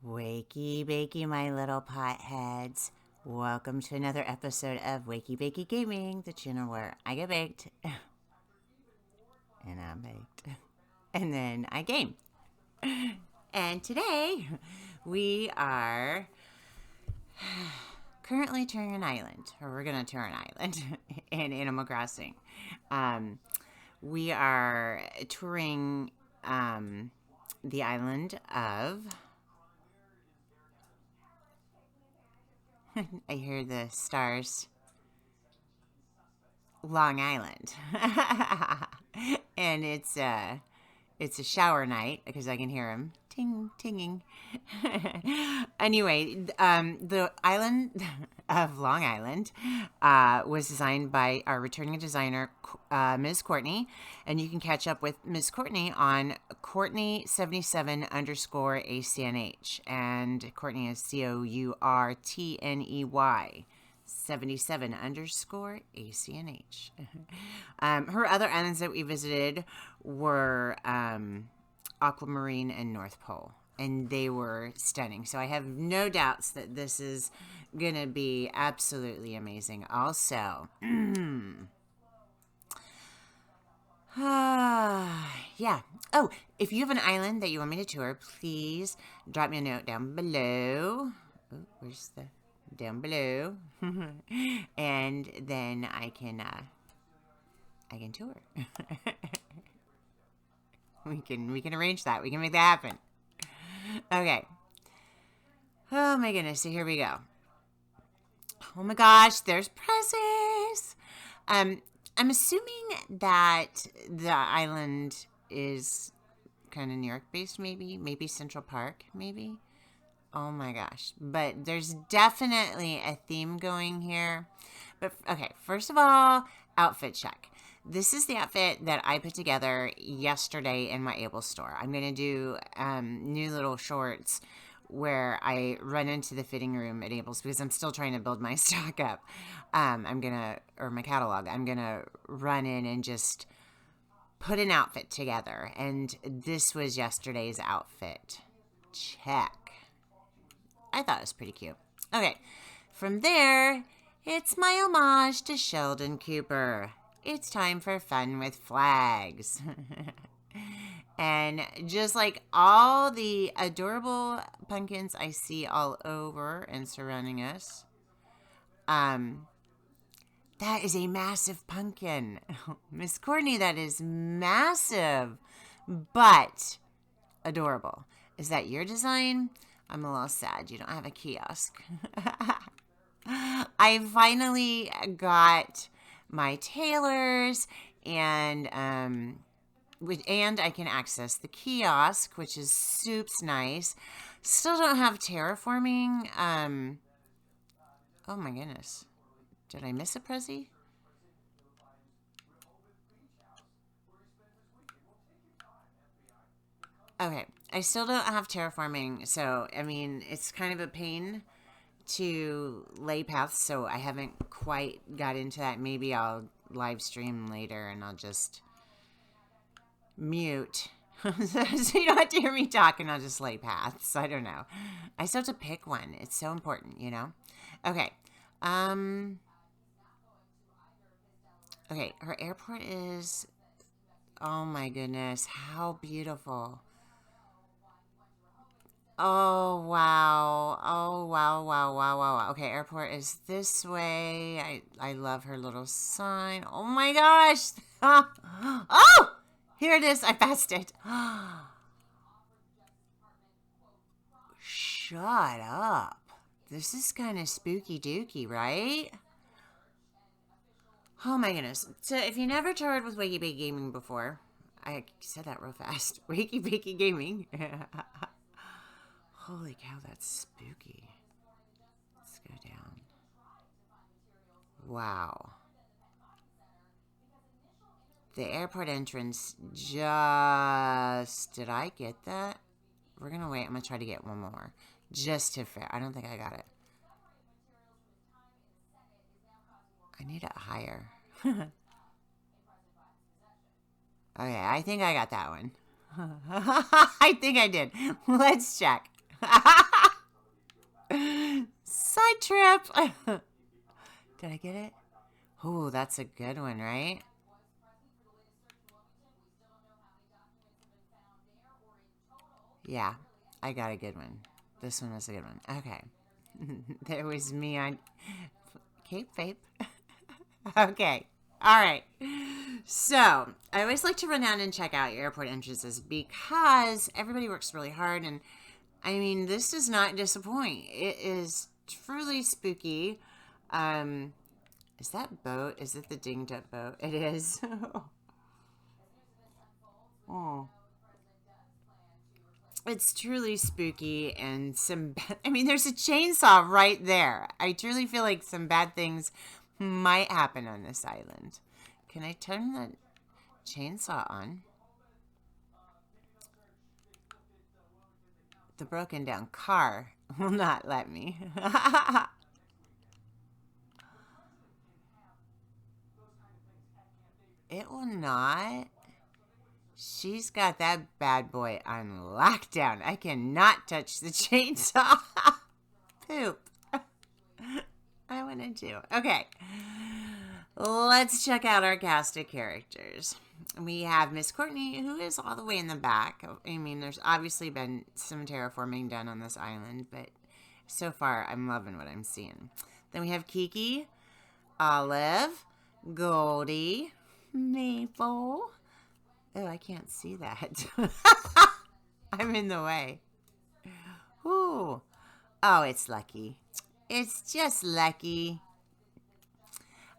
Wakey Bakie, my little potheads. Welcome to another episode of Wakie Bakie Gaming, the channel where I get baked and I'm baked and then I game. And today we are currently touring an island, or we're going to tour an island in Animal Crossing. We are touring the island of... I hear the stars. Long Island. And it's a shower night because I can hear them ting tinging. Anyway, the island of Long Island was designed by our returning designer, Ms. Courtney, and you can catch up with Ms. Courtney on Courtney77_ACNH, and Courtney is COURTNEY. 77_ACNH. Her other islands that we visited were Aquamarine and North Pole, and they were stunning. So I have no doubts that this is going to be absolutely amazing. Also, yeah. Oh, if you have an island that you want me to tour, please drop me a note down below. Oh, where's the... down below. And then I can tour. we can arrange that. We can make that happen. Okay. Oh my goodness. So here we go. Oh my gosh, there's presents. I'm assuming that the island is kind of New York based, maybe Central Park, maybe. Oh my gosh. But there's definitely a theme going here. But okay, first of all, outfit check. This is the outfit that I put together yesterday in my Able store. I'm going to do new little shorts where I run into the fitting room at Able's because I'm still trying to build my stock up. Or my catalog. I'm going to run in and just put an outfit together. And this was yesterday's outfit. Check. I thought it was pretty cute. Okay, from there, it's my homage to Sheldon Cooper. It's time for fun with flags. And just like all the adorable pumpkins I see all over and surrounding us, that is a massive pumpkin. Miss Courtney, that is massive, but adorable. Is that your design? I'm a little sad you don't have a kiosk. I finally got my tailors, and I can access the kiosk, which is soups nice. Still don't have terraforming. Oh my goodness. Did I miss a Prezi? Okay, I still don't have terraforming, so, I mean, it's kind of a pain to lay paths, so I haven't quite got into that. Maybe I'll live stream later and I'll just mute. So you don't have to hear me talk and I'll just lay paths. I don't know. I still have to pick one. It's so important, you know? Okay. Okay, her airport is... Oh my goodness, how beautiful. Oh, wow. Oh, wow, wow, wow, wow, wow. Okay, airport is this way. I love her little sign. Oh, my gosh. Oh, here it is. I passed it. Shut up. This is kind of spooky dooky, right? Oh, my goodness. So, if you never toured with Wakie Bakie Gaming before, I said that real fast. Wakie Bakie Gaming. Holy cow, that's spooky. Let's go down. Wow. The airport entrance just... Did I get that? We're going to wait. I'm going to try to get one more. Just to fair. I don't think I got it. I need it higher. Okay, I think I got that one. I think I did. Let's check. Side trip. Did I get it? Oh, that's a good one, right? Yeah, I got a good one. This one was a good one. Okay. There was me on Cape Fape. Okay. All right. So, I always like to run down and check out your airport entrances because everybody works really hard. And I mean, this does not disappoint. It is truly spooky. Um, is that boat? Is it the dinged up boat? It is. Oh. It's truly spooky and I mean, there's a chainsaw right there. I truly feel like some bad things might happen on this island. Can I turn the chainsaw on? The broken down car will not let me. It will not. She's got that bad boy on lockdown. I cannot touch the chainsaw. Poop. I wanted to. Okay. Let's check out our cast of characters. We have Miss Courtney, who is all the way in the back. I mean, there's obviously been some terraforming done on this island, but so far, I'm loving what I'm seeing. Then we have Kiki, Olive, Goldie, Maple. Oh, I can't see that. I'm in the way. Ooh. Oh, it's Lucky. It's just Lucky.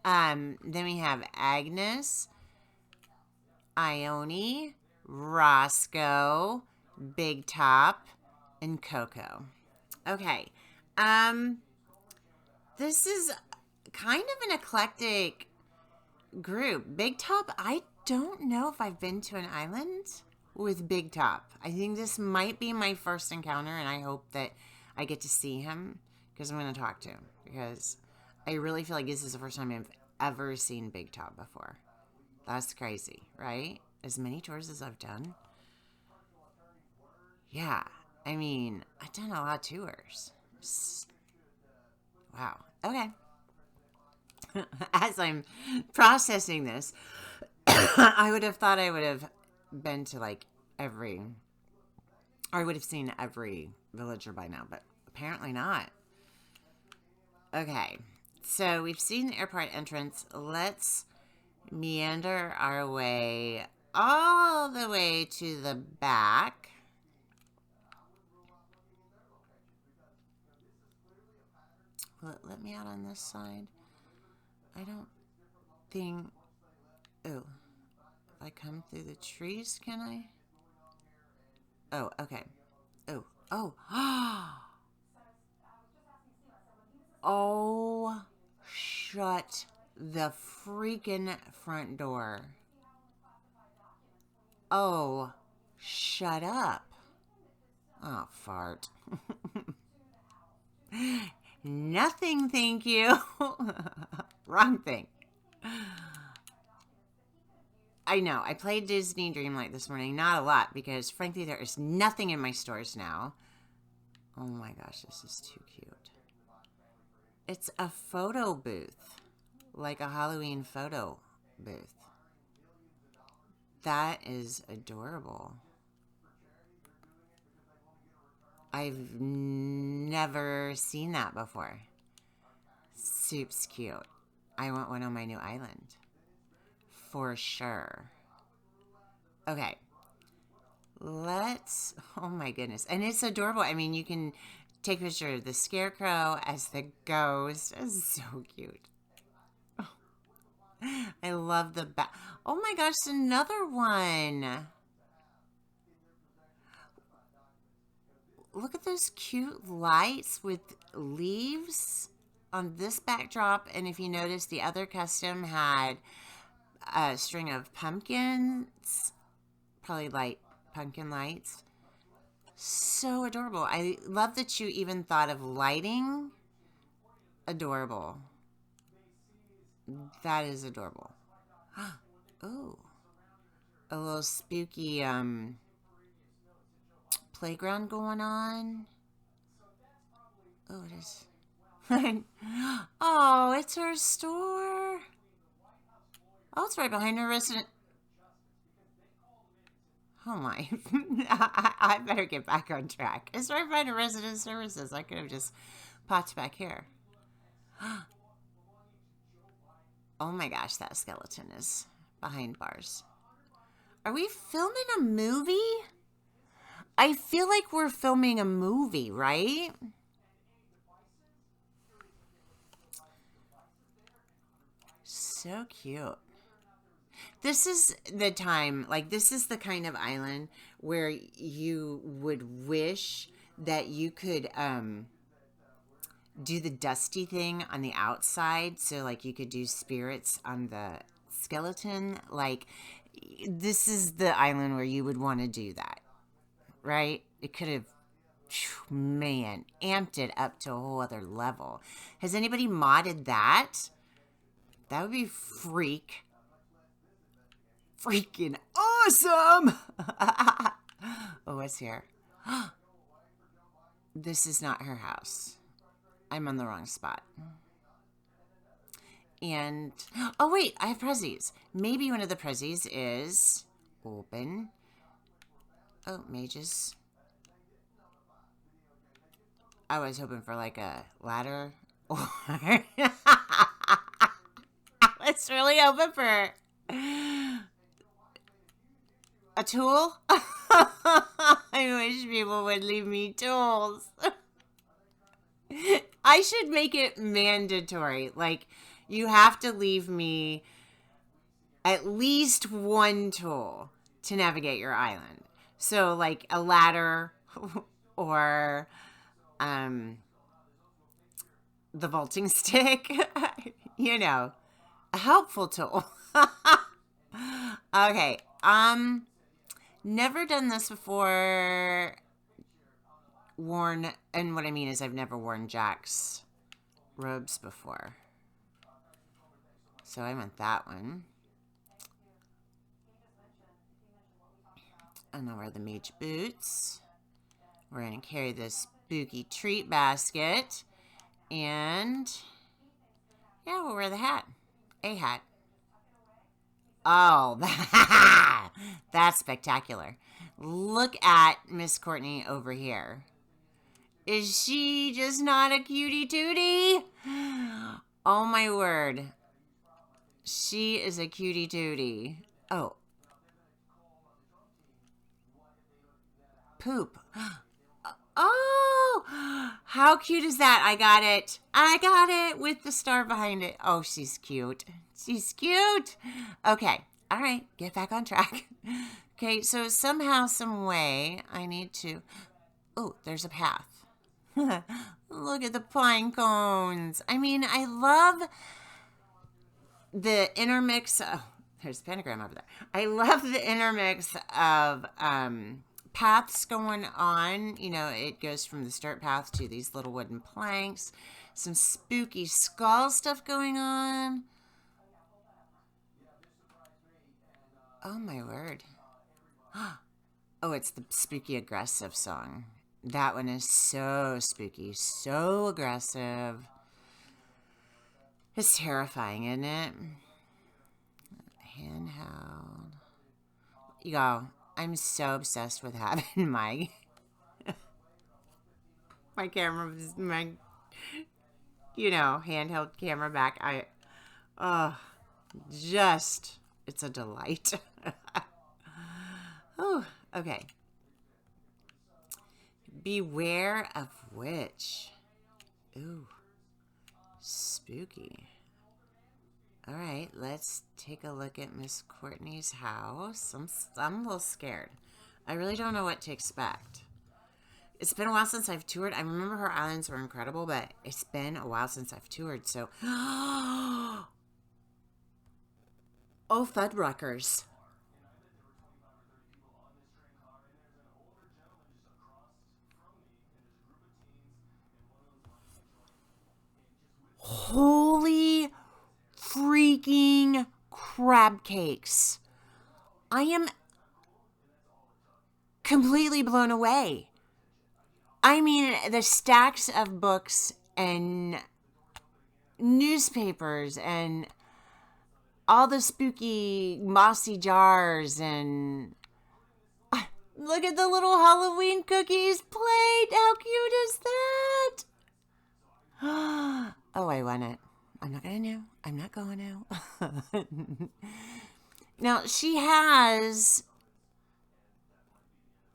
Then we have Agnes, Ione, Roscoe, Big Top, and Coco. Okay. This is kind of an eclectic group. Big Top, I don't know if I've been to an island with Big Top. I think this might be my first encounter, and I hope that I get to see him because I'm going to talk to him because I really feel like this is the first time I've ever seen Big Top before. That's crazy, right? As many tours as I've done. Yeah, I mean, I've done a lot of tours. Wow. Okay. As I'm processing this, I would have thought I would have been to like every, or I would have seen every villager by now, but apparently not. Okay, so we've seen the airport entrance. Let's meander our way all the way to the back. Will it let me out on this side? I don't think... Oh, if I come through the trees, can I? Oh, okay. Oh, oh. Oh, shut the freaking front door. Oh, shut up. Oh, fart. Nothing, thank you. Wrong thing. I know. I played Disney Dreamlight this morning. Not a lot because, frankly, there is nothing in my stores now. Oh my gosh, this is too cute. It's a photo booth. Like a Halloween photo booth. That is adorable. I've never seen that before. Soup's cute. I want one on my new island. For sure. Okay. Let's... Oh my goodness. And it's adorable. I mean, you can take a picture of the scarecrow as the ghost. It's so cute. I love the back. Oh my gosh, another one. Look at those cute lights with leaves on this backdrop. And if you notice, the other custom had a string of pumpkins, probably light pumpkin lights. So adorable. I love that you even thought of lighting. Adorable. That is adorable. Oh, a little spooky playground going on. Oh, it is. Oh, it's her store. Oh, it's right behind her resident. Oh my. I better get back on track. It's right behind her resident services. I could have just popped back here. Oh my gosh, that skeleton is behind bars. Are we filming a movie? I feel like we're filming a movie, right? So cute. This is the time, like, this is the kind of island where you would wish that you could do the dusty thing on the outside. So, like, you could do spirits on the skeleton. Like, this is the island where you would want to do that, right? It could have, man, amped it up to a whole other level. Has anybody modded that? That would be freaking awesome. Oh, what's here? This is not her house. I'm on the wrong spot. And, oh wait, I have prezzies. Maybe one of the prezzies is open. Oh, mages. I was hoping for like a ladder. I was really hoping for a tool. I wish people would leave me tools. I should make it mandatory. Like, you have to leave me at least one tool to navigate your island. So, like a ladder or the vaulting stick. You know, a helpful tool. Okay. Never done this before. And what I mean is I've never worn Jack's robes before. So I want that one. And I'll wear the mage boots. We're going to carry this spooky treat basket. And yeah, we'll wear the hat. A hat. Oh, that's spectacular. Look at Miss Courtney over here. Is she just not a cutie tootie? Oh my word. She is a cutie tootie. Oh. Poop. Oh, how cute is that? I got it. I got it with the star behind it. Oh, she's cute. She's cute. Okay. All right. Get back on track. Okay. So somehow, some way, I need to... Oh, there's a path. Look at the pine cones. I mean, I love the intermix. Oh, there's a pentagram over there. I love the intermix of paths going on. You know, it goes from the dirt path to these little wooden planks. Some spooky skull stuff going on. Oh, my word. Oh, it's the spooky aggressive song. That one is so spooky, so aggressive. It's terrifying, isn't it? Handheld. Y'all, I'm so obsessed with having my camera, my, you know, handheld camera back. It's a delight. Oh, okay. Beware of witch. Ooh, spooky. All right, let's take a look at Miss Courtney's house. I'm a little scared. I really don't know what to expect. It's been a while since I've toured. I remember her islands were incredible, but it's been a while since I've toured, so... Oh, Fuddruckers. Holy freaking crab cakes. I am completely blown away. I mean, the stacks of books and newspapers and all the spooky mossy jars and look at the little Halloween cookies plate. How cute is that? Oh, I want it. I'm not going to. I'm not going to. Now, she has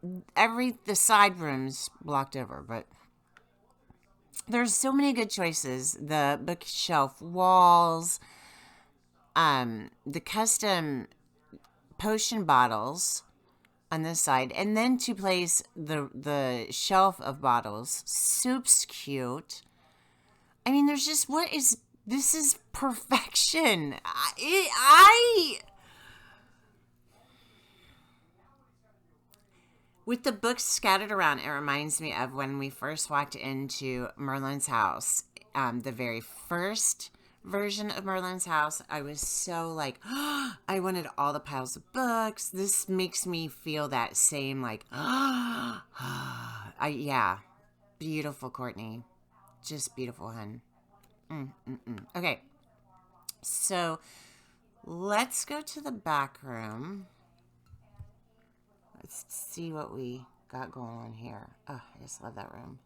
the side rooms blocked over, but there's so many good choices. The bookshelf walls, the custom potion bottles on this side, and then to place the shelf of bottles. Soup's cute. I mean, there's just this is perfection. With the books scattered around, it reminds me of when we first walked into Merlin's house. The very first version of Merlin's house, I was so like, I wanted all the piles of books. This makes me feel that same like, yeah, beautiful, Courtney. Just beautiful, hun. Okay, so let's go to the back room. Let's see what we got going on here. Oh, I just love that room.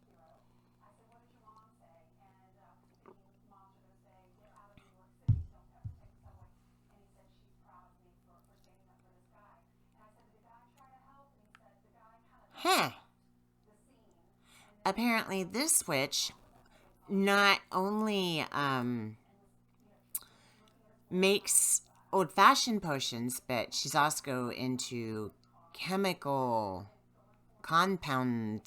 Huh. Apparently this witch not only makes old-fashioned potions, but she's also into chemical compound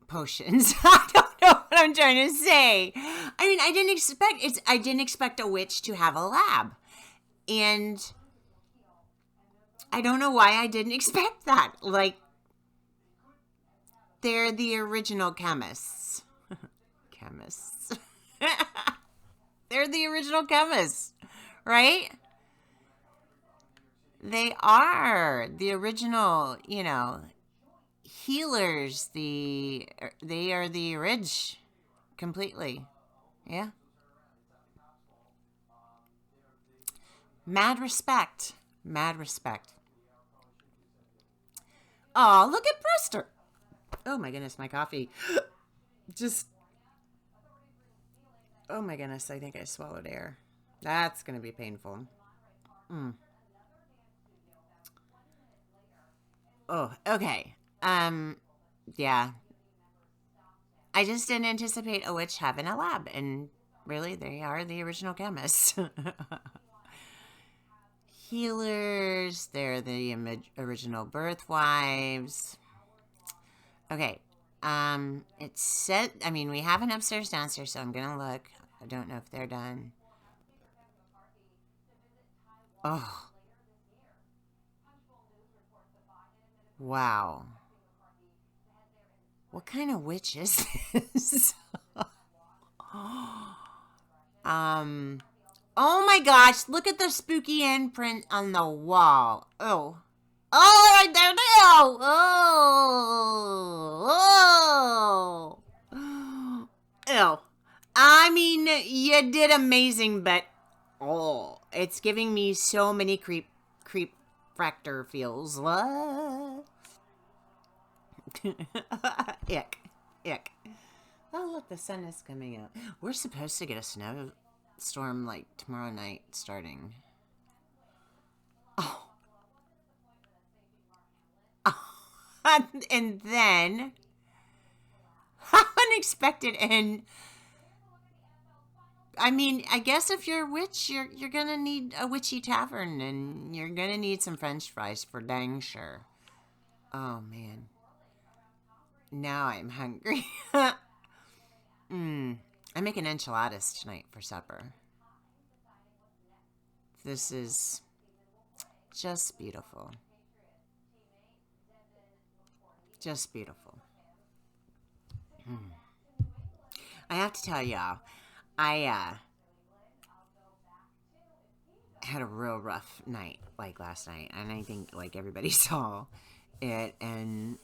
potions. I don't know what I'm trying to say. I mean, I didn't expect a witch to have a lab. And I don't know why I didn't expect that. Like, they're the original chemists. Chemists. They're the original chemists, right? They are the original, healers. They are the orig completely. Yeah. Mad respect. Mad respect. Oh, look at Brewster. Oh my goodness, my coffee. Just. Oh my goodness, I think I swallowed air. That's going to be painful. Oh, okay. Yeah. I just didn't anticipate a witch having a lab, and really, they are the original chemists. Healers, they're the original birth wives. Okay. It's set. I mean, we have an upstairs, downstairs, so I'm gonna look. I don't know if they're done. Oh. Wow. What kind of witch is this? Oh my gosh, look at the spooky imprint on the wall. Oh. Oh, right there. No. Oh. Ew. I mean, you did amazing, but it's giving me so many creep fractor feels. Ick. Ick. Oh, look, the sun is coming out. We're supposed to get a snowstorm like tomorrow night starting. Oh. And then how unexpected. And I mean, I guess if you're a witch, you're gonna need a witchy tavern, and you're gonna need some French fries for dang sure. Oh man, now I'm hungry. I'm making enchiladas tonight for supper. This is just beautiful. Just beautiful. I have to tell y'all, I had a real rough night, like last night, and I think like everybody saw it, and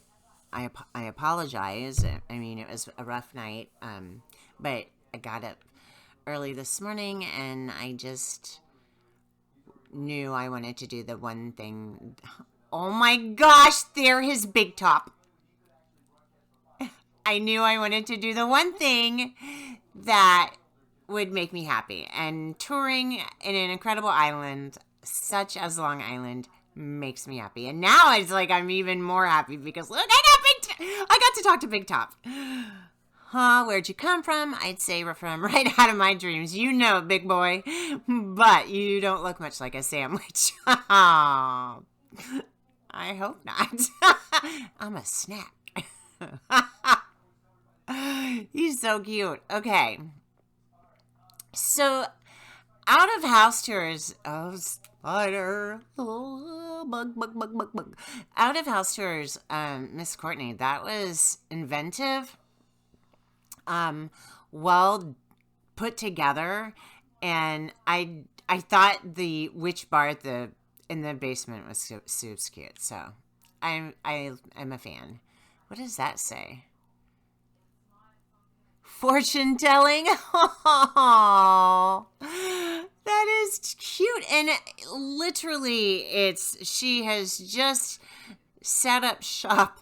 I apologize. I mean, it was a rough night, but I got up early this morning, and I just knew I wanted to do the one thing. Oh my gosh, there his big top. I knew I wanted to do the one thing that would make me happy. And touring in an incredible island, such as Long Island, makes me happy. And now it's like I'm even more happy because look, I got to talk to Big Top. Huh, where'd you come from? I'd say we're from right out of my dreams. You know, big boy. But you don't look much like a sandwich. I hope not. I'm a snack. He's so cute. Okay. So, out of house tours. Oh, spider. Oh, bug. Out of house tours, Miss Courtney, that was inventive. Well put together, and I thought the witch bar in the basement was so cute. So I'm a fan. What does that say? Fortune telling. Oh, that is cute, and literally, she has just set up shop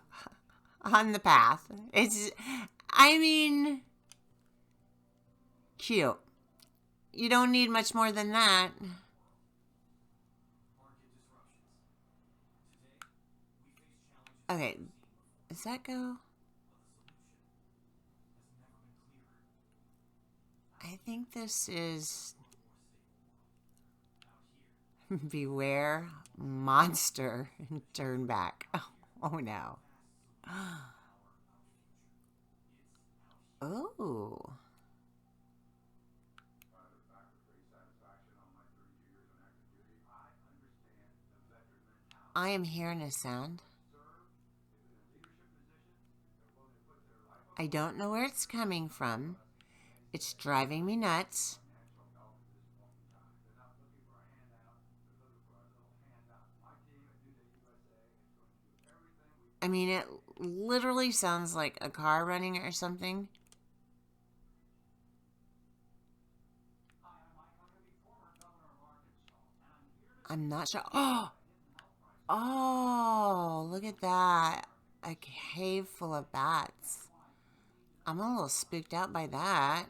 on the path. I mean, cute. You don't need much more than that. Okay, does that go? I think this is beware monster turn back. Oh no. Oh. I am hearing a sound. I don't know where it's coming from. It's driving me nuts. I mean, it literally sounds like a car running or something. I'm not sure. Oh, oh, look at that. A cave full of bats. I'm a little spooked out by that.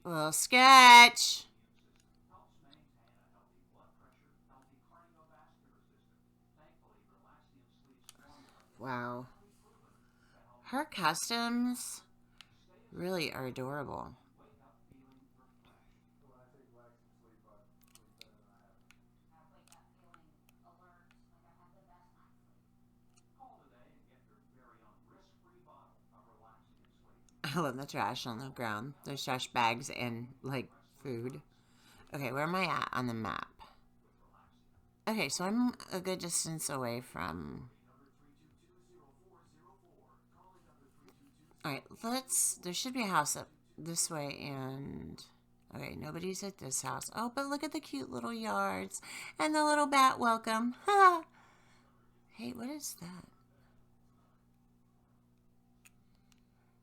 A little sketch. Wow. Her customs really are adorable. I love the trash on the ground. There's trash bags and, like, food. Okay, where am I at on the map? Okay, so I'm a good distance away from... Alright, there should be a house up this way and... Okay, nobody's at this house. Oh, but look at the cute little yards. And the little bat welcome. Hey, what is that?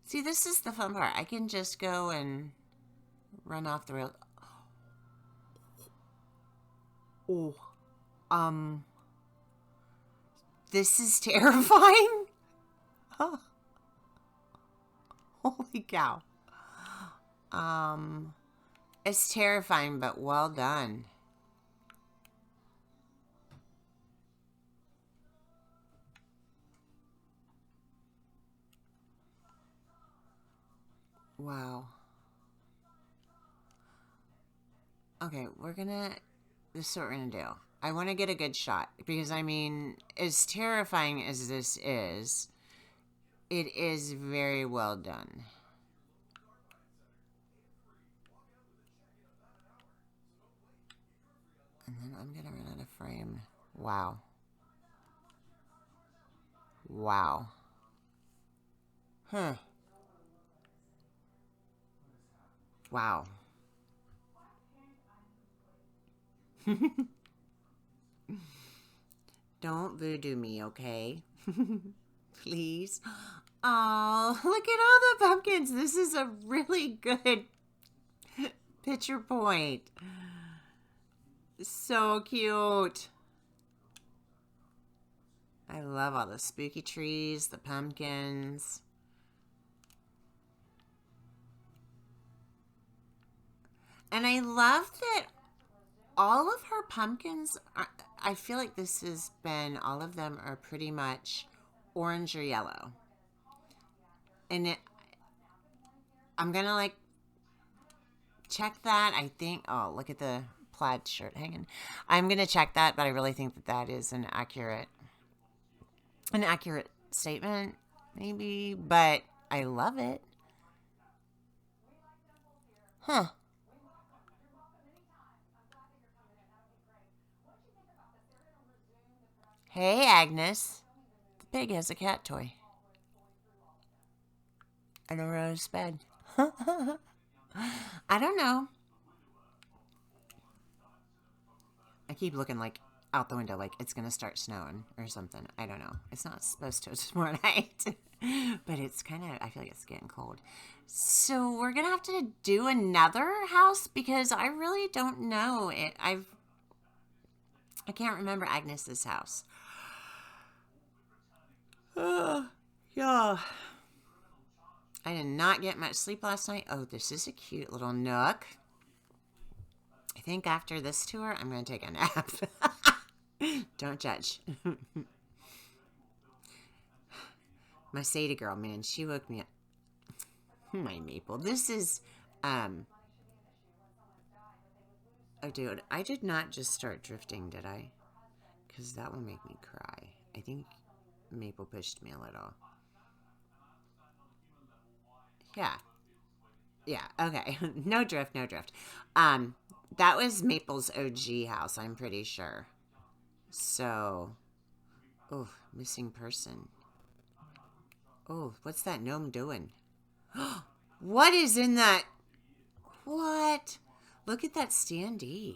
See, this is the fun part. I can just go and run off the rail. Oh. This is terrifying. Oh. Holy cow. It's terrifying, but well done. Wow. Okay, this is what we're gonna do. I want to get a good shot, because, I mean, as terrifying as this is, it is very well done. And then I'm gonna run out of frame. Wow. Wow. Huh. Wow. Don't voodoo me, okay? Please. Oh, look at all the pumpkins. This is a really good picture point. So cute. I love all the spooky trees, the pumpkins. And I love that all of her pumpkins, I feel like this has been, all of them are pretty much orange or yellow. And I'm going to like check that. I think, oh, look at the plaid shirt hanging. I'm going to check that, but I really think that that is an accurate statement, maybe, but I love it. Huh. Hey, Agnes. The pig has a cat toy. And a rose bed. I don't know. I keep looking like out the window like it's going to start snowing or something. I don't know. It's not supposed to tomorrow night. But it's kind of, I feel like it's getting cold. So we're going to have to do another house because I really don't know. I can't remember Agnes's house. Yeah. I did not get much sleep last night. Oh, this is a cute little nook. I think after this tour, I'm going to take a nap. Don't judge. My Sadie girl, man, she woke me up. My Maple. This is, oh, dude, I did not just start drifting, did I? Because that will make me cry. I think Maple pushed me a little. Yeah. Yeah, okay. No drift, no drift. That was Maple's OG house, I'm pretty sure. So, oh, missing person. Oh, what's that gnome doing? What is in that? What? Look at that standee.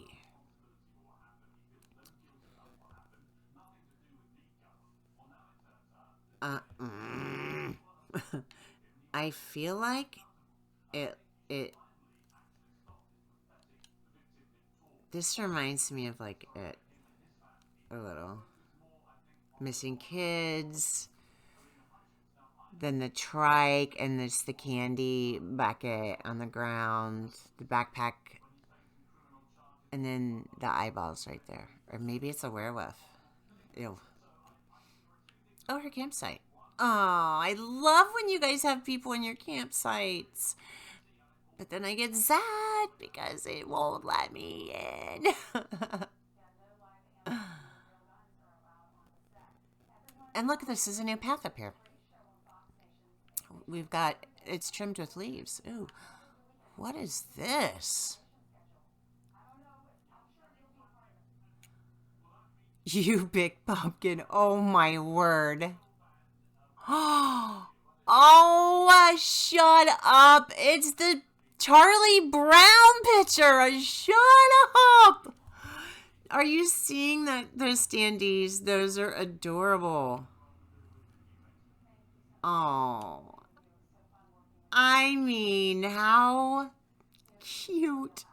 I feel like it this reminds me of like it a little. Missing kids, then the trike, and there's the candy bucket on the ground, the backpack, and then the eyeballs right there. Or maybe it's a werewolf. Ew. Oh, her campsite. Oh, I love when you guys have people in your campsites. But then I get sad because it won't let me in. And look, this is a new path up here. We've got, it's trimmed with leaves. Ooh, what is this? You big pumpkin. Oh, my word. Oh, shut up. It's the Charlie Brown picture. Shut up. Are you seeing that? Those standees? Those are adorable. Oh. I mean, how cute.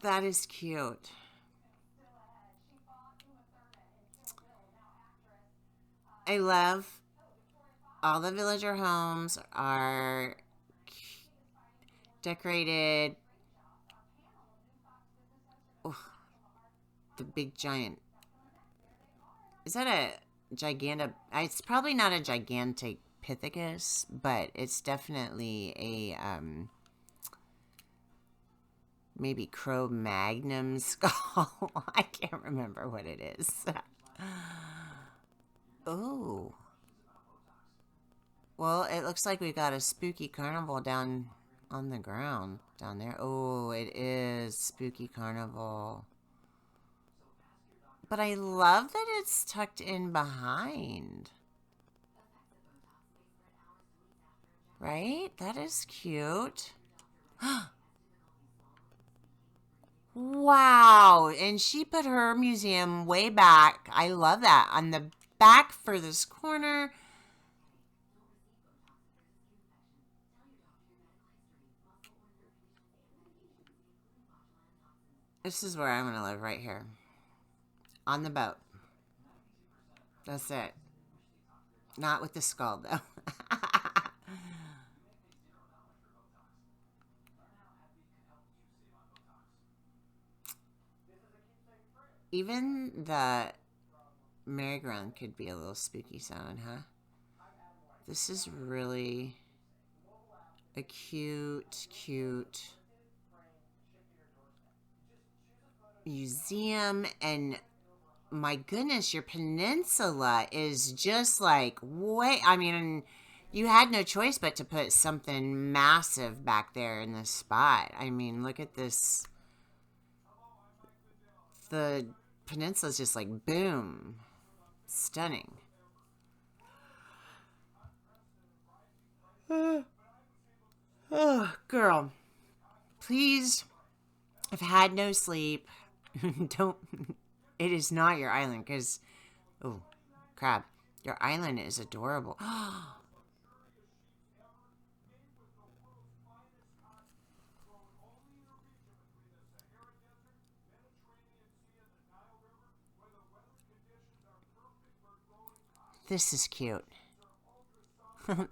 That is cute. I love all the villager homes are decorated. Oh, the big giant. Is that a gigantic? It's probably not a gigantic Pithecus, but it's definitely a maybe Cro-Magnon skull. I can't remember what it is. Oh. Well, it looks like we got a spooky carnival down on the ground down there. Oh, it is spooky carnival. But I love that it's tucked in behind. Right? That is cute. Wow. And she put her museum way back. I love that. On the back furthest corner. This is where I want to live, right here. On the boat. That's it. Not with the skull, though. Even the merry-go-round could be a little spooky sound, huh? This is really a cute, cute museum. And my goodness, your peninsula is just like way, I mean, you had no choice but to put something massive back there in this spot. I mean, look at this. The peninsula is just like boom. Stunning. Oh, girl. Please, I've had no sleep. Don't. It is not your island, because, oh, crap. Your island is adorable. This is cute.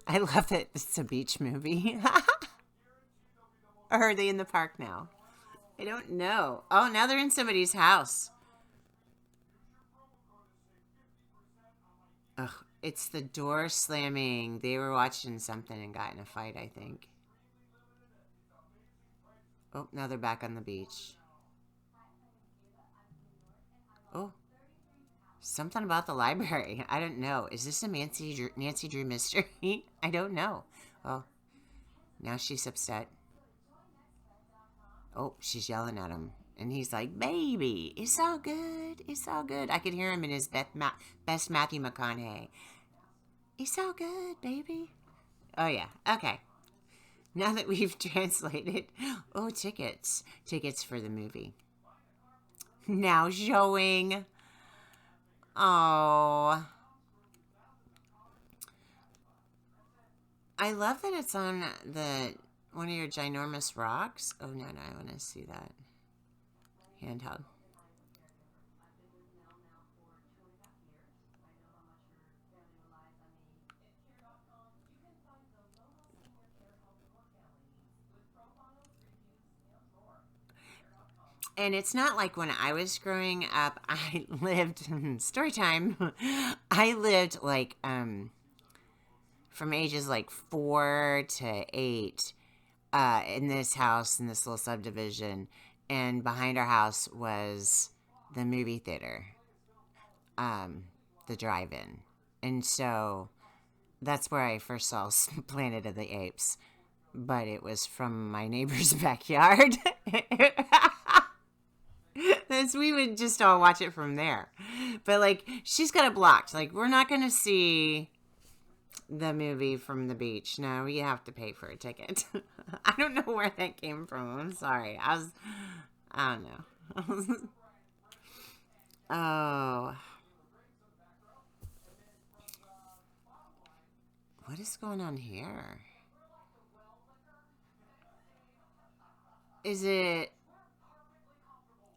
I love that it's a beach movie. Or are they in the park now? I don't know. Oh, now they're in somebody's house. Ugh, it's the door slamming. They were watching something and got in a fight, I think. Oh, now they're back on the beach. Oh, something about the library. I don't know. Is this a Nancy Drew mystery? I don't know. Oh, now she's upset. Oh, she's yelling at him. And he's like, baby, it's all good. It's all good. I could hear him in his best Matthew McConaughey. It's all good, baby. Oh, yeah. Okay. Now that we've translated. Oh, tickets. Tickets for the movie. Now showing. Oh. I love that it's on one of your ginormous rocks. Oh, no, I want to see that. Handheld. And it's not like when I was growing up, I lived, story time, I lived like, from ages like 4 to 8, in this house, in this little subdivision. And behind our house was the movie theater, the drive-in. And so that's where I first saw Planet of the Apes. But it was from my neighbor's backyard. We would just all watch it from there. But, like, she's got it blocked. Like, we're not going to see the movie from the beach. No, we have to pay for a ticket. I don't know where that came from. I'm sorry. I don't know. Oh. What is going on here? Is it...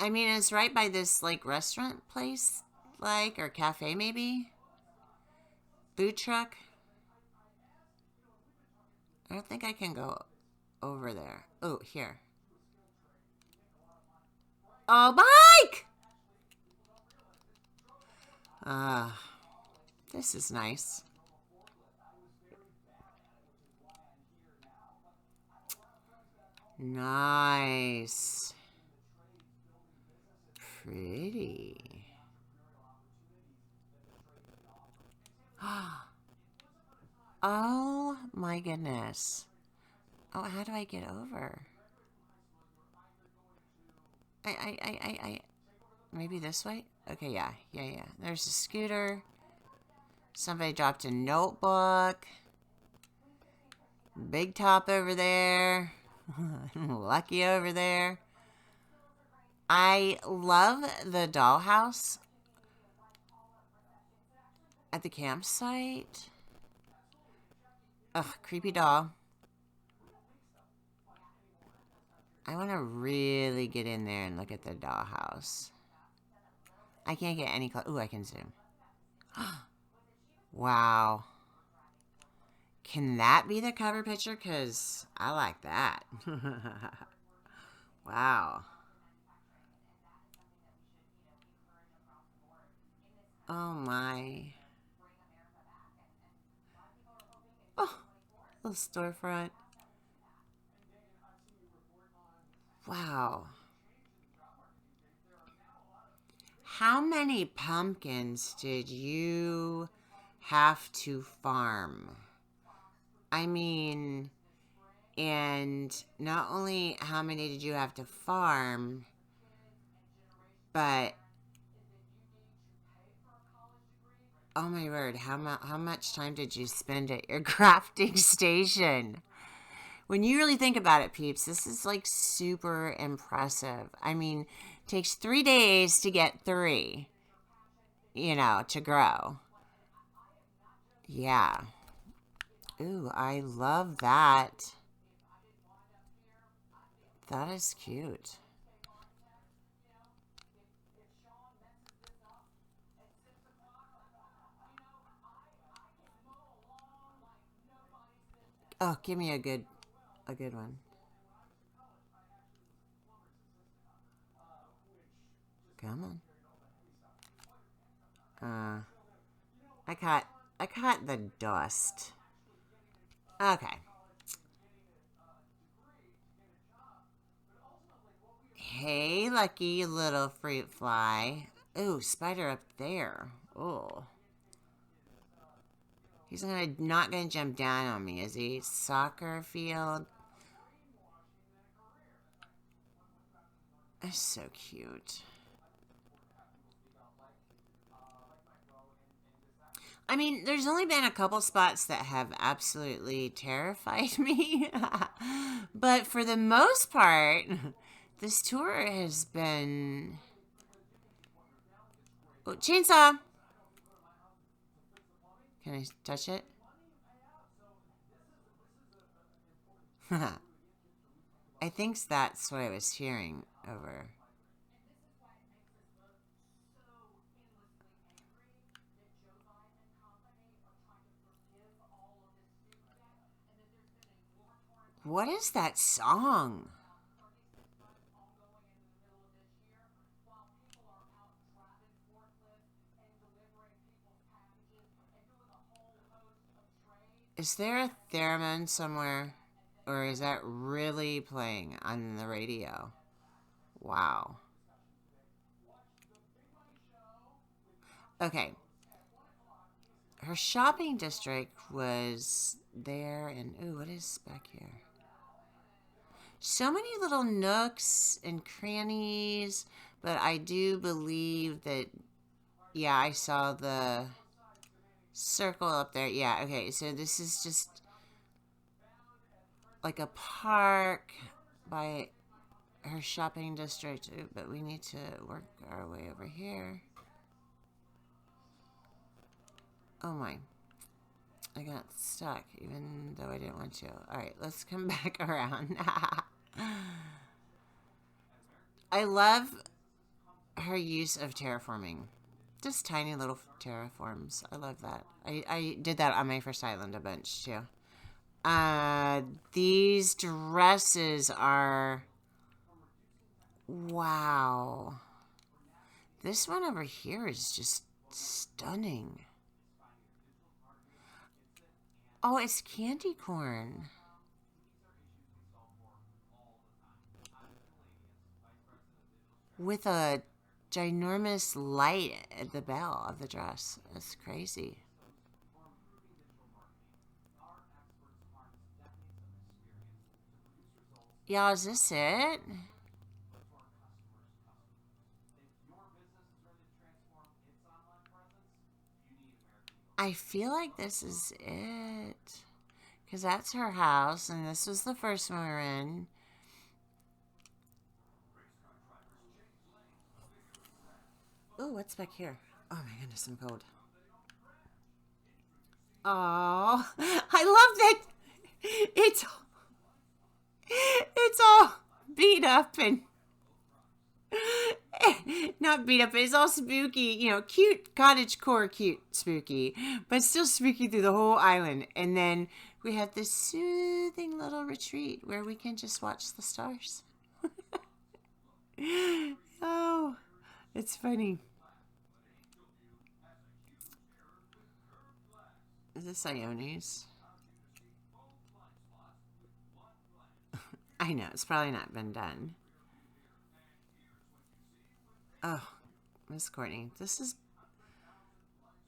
I mean, it's right by this, like, restaurant place, like, or cafe, maybe? Food truck? I don't think I can go over there. Oh, here. Oh, bike! This is nice. Nice. Pretty. Oh my goodness. Oh, how do I get over? Maybe this way? Okay, yeah. There's a scooter. Somebody dropped a notebook. Big top over there. Lucky over there. I love the dollhouse at the campsite. Ugh, creepy doll. I want to really get in there and look at the dollhouse. I can't get any close. Ooh, I can zoom. Wow. Can that be the cover picture? Because I like that. Wow. Oh, my. Oh, little storefront. Wow. How many pumpkins did you have to farm? I mean, and not only how many did you have to farm, but oh my word, how much time did you spend at your crafting station? When you really think about it, peeps, this is like super impressive. I mean, it takes 3 days to get 3, to grow. Yeah. Ooh, I love that. That is cute. Oh, give me a good one. Come on. I caught the dust. Okay. Hey, lucky little fruit fly. Ooh, spider up there. Oh. He's not gonna jump down on me, is he? Soccer field. That's so cute. I mean, there's only been a couple spots that have absolutely terrified me. But for the most part, this tour has been... Oh, chainsaw! Can I touch it? I think that's what I was hearing over. What is that song? Is there a theremin somewhere? Or is that really playing on the radio? Wow. Okay. Her shopping district was there, and ooh, what is back here? So many little nooks and crannies, but I do believe that, yeah, I saw the circle up there. Yeah, okay, so this is just like a park by her shopping district, but we need to work our way over here. Oh my. I got stuck, even though I didn't want to. Alright, let's come back around. I love her use of terraforming. Just tiny little terraforms. I love that. I did that on my first island a bunch, too. These dresses are... Wow. This one over here is just stunning. Oh, it's candy corn. With a ginormous light at the bell of the dress. That's crazy. Y'all, is this it? I feel like this is it. because that's her house, and this was the first one we were in. Oh, what's back here? Oh my goodness, I'm cold. Oh, I love that. It's all beat up and not beat up, but it's all spooky. You know, cute cottagecore, cute spooky, but still spooky through the whole island. And then we have this soothing little retreat where we can just watch the stars. Oh, it's funny. Is this Iones? I know, it's probably not been done. Oh, Miss Courtney, this is...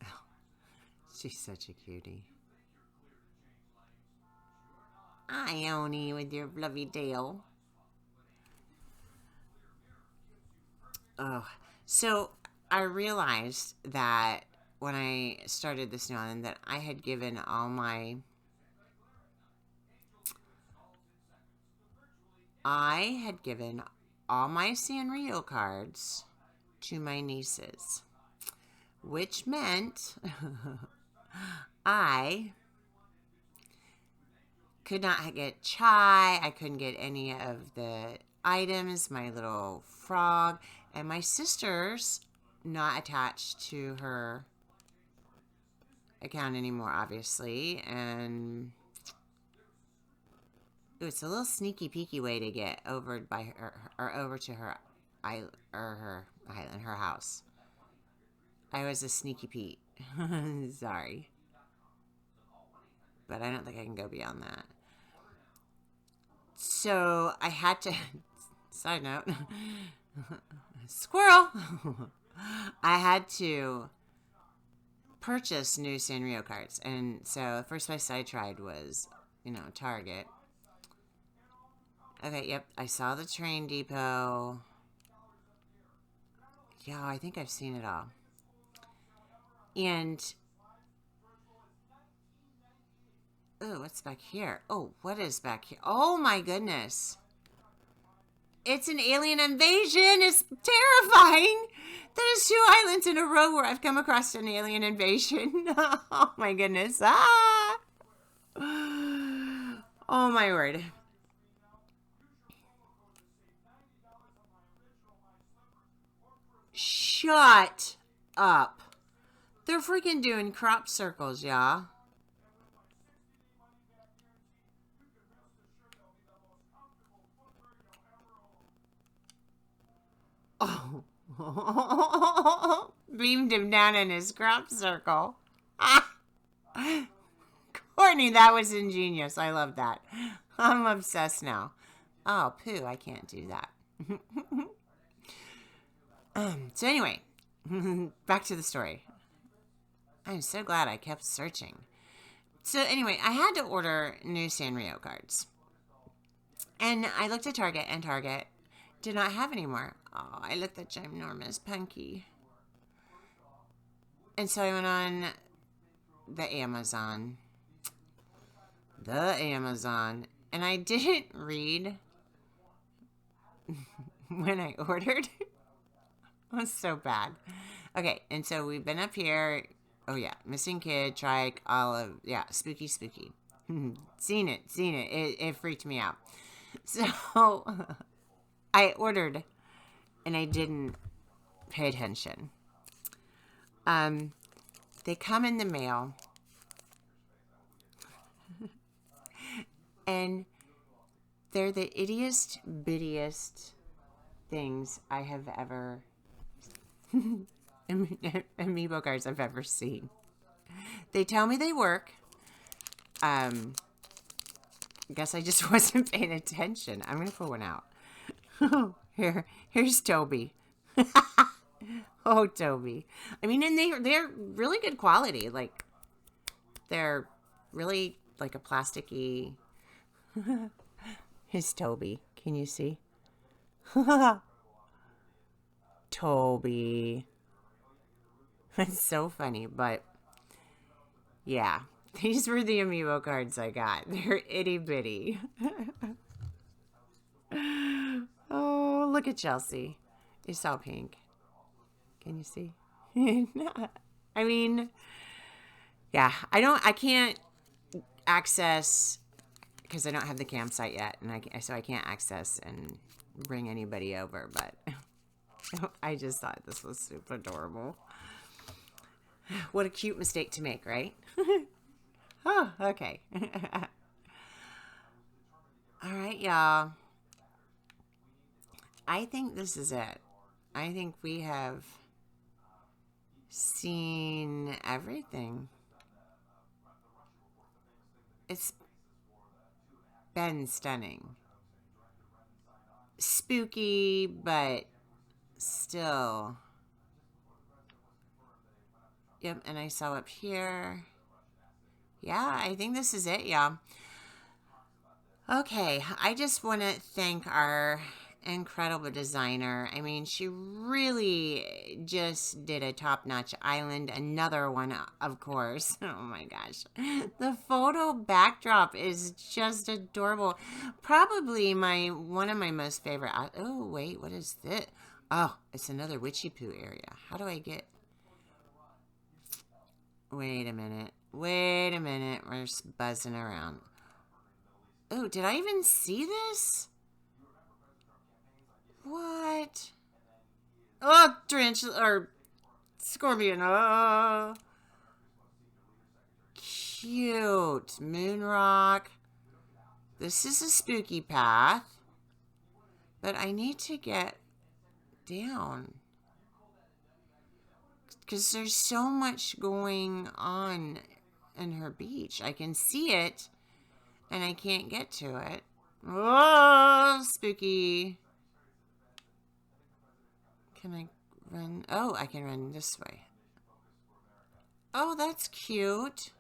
Oh, she's such a cutie. Ione with your fluffy tail. Oh, so I realized that when I started this new island that I had given all my... Sanrio cards to my nieces, which meant I could not get chai. I couldn't get any of the items, my little frog, and my sister's not attached to her account anymore, obviously, and it's a little sneaky peeky way to get over by her, or over to her island, or her house. I was a sneaky Pete. Sorry. But I don't think I can go beyond that. So I had to, side note, squirrel. I had to purchase new Sanrio cards. And so the first place I tried was, Target. Okay, yep, I saw the train depot. Yeah, I think I've seen it all. And, oh, what's back here? Oh, what is back here? Oh my goodness. It's an alien invasion. It's terrifying. There's 2 islands in a row where I've come across an alien invasion. Oh my goodness. Ah! Oh my word. Shut up. They're freaking doing crop circles, y'all. Oh. Beamed him down in his crop circle. Ah. Courtney, that was ingenious. I love that. I'm obsessed now. Oh, poo, I can't do that. So anyway, back to the story. I'm so glad I kept searching. So anyway, I had to order new Sanrio cards. And I looked at Target, and Target did not have any more. Oh, I looked at ginormous Punky. And so I went on the Amazon. And I didn't read when I ordered. It was so bad. Okay, and so we've been up here. Oh yeah, missing kid, trike, olive. Yeah, spooky. Seen it. It freaked me out. So I ordered, and I didn't pay attention. They come in the mail, and they're the ittiest, bittiest things I have ever amiibo cards I've ever seen. They tell me they work. Guess I just wasn't paying attention. I'm gonna pull one out. Here's Toby. Oh, Toby. I mean, and they're really good quality. Like, they're really like a plasticky. Here's Toby. Can you see? Toby. It's so funny, but yeah. These were the amiibo cards I got. They're itty bitty. Oh, look at Chelsea. It's all pink. Can you see? I mean, yeah, I can't access, because I don't have the campsite yet, and so I can't access and bring anybody over, but I just thought this was super adorable. What a cute mistake to make, right? Oh, okay. All right, y'all. I think this is it. I think we have seen everything. It's been stunning. Spooky, but still. Yep, and I saw up here. Yeah, I think this is it, y'all. Okay, I just want to thank our incredible designer. I mean, she really just did a top-notch island. Another one, of course. Oh my gosh. The photo backdrop is just adorable. Probably one of my most favorite. Oh, wait, what is this? Oh, it's another witchy poo area. How do I get... Wait a minute. Wait a minute. We're just buzzing around. Oh, did I even see this? What? Oh, tarantula, or scorpion. Oh. Cute. Moon rock. This is a spooky path. But I need to get down. Because there's so much going on in her beach. I can see it, and I can't get to it. Oh, spooky. Can I run? Oh, I can run this way. Oh, that's cute.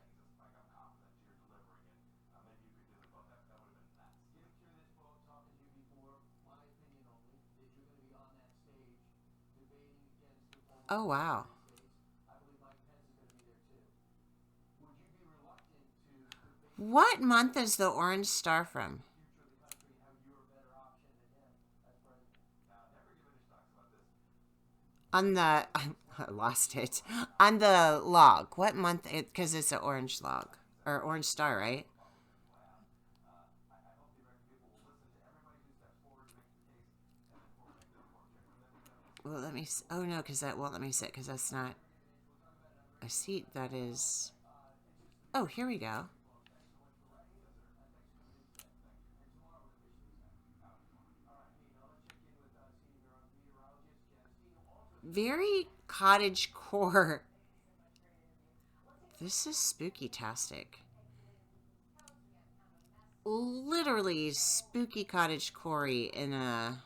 Oh, wow. What month is the orange star from? On the, I lost it. On the log. What month? Because it's an orange log. Or orange star, right? Well, let me, oh no, because that won't let me sit, because that's not a seat. That is, oh, here we go. Very cottage core. This is spooky-tastic. Literally spooky cottage core in a...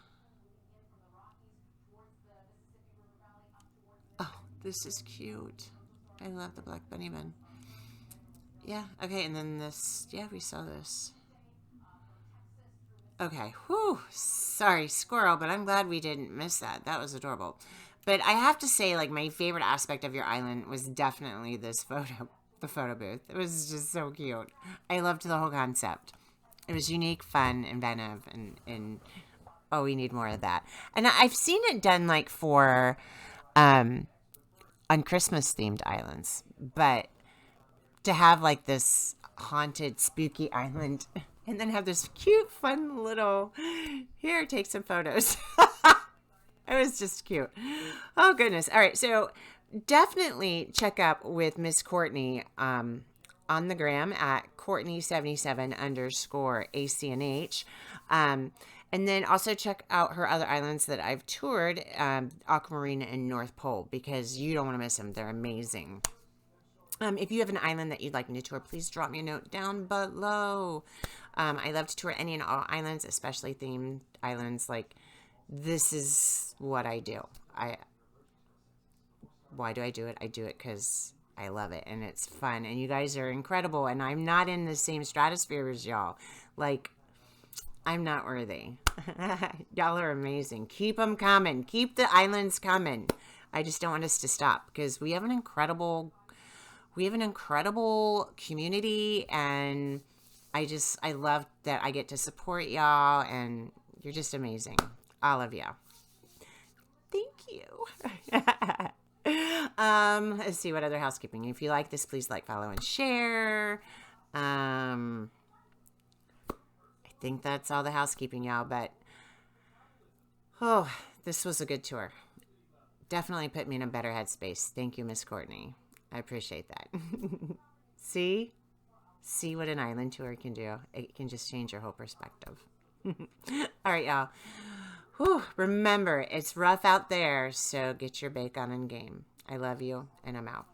Oh, this is cute. I love the black bunny man. Yeah, okay, and then this, yeah, we saw this. Okay, whew, sorry, squirrel, but I'm glad we didn't miss that. That was adorable. But I have to say, like, my favorite aspect of your island was definitely this photo, the photo booth. It was just so cute. I loved the whole concept. It was unique, fun, inventive, and oh, we need more of that. And I've seen it done, like, for, on Christmas-themed islands. But to have, like, this haunted, spooky island, and then have this cute, fun little, here, take some photos. It was just cute. Oh, goodness. All right, so definitely check up with Miss Courtney on the gram at Courtney77_ACNH. And then also check out her other islands that I've toured, Aquamarine and North Pole, because you don't want to miss them. They're amazing. If you have an island that you'd like me to tour, please drop me a note down below. I love to tour any and all islands, especially themed islands. Like, this is what I do. Why do I do it? I do it because I love it, and it's fun, and you guys are incredible, and I'm not in the same stratosphere as y'all. Like, I'm not worthy. Y'all are amazing. Keep them coming. Keep the islands coming. I just don't want us to stop, because we have an incredible we have an incredible community, and I love that I get to support y'all, and you're just amazing. All of y'all. Thank you. Let's see what other housekeeping. If you like this, please like, follow, and share. I think that's all the housekeeping, y'all, but oh, this was a good tour. Definitely put me in a better headspace. Thank you, Miss Courtney. I appreciate that. See what an island tour can do. It can just change your whole perspective. All right, y'all. Whew. Remember, it's rough out there, so get your bake on and game. I love you, and I'm out.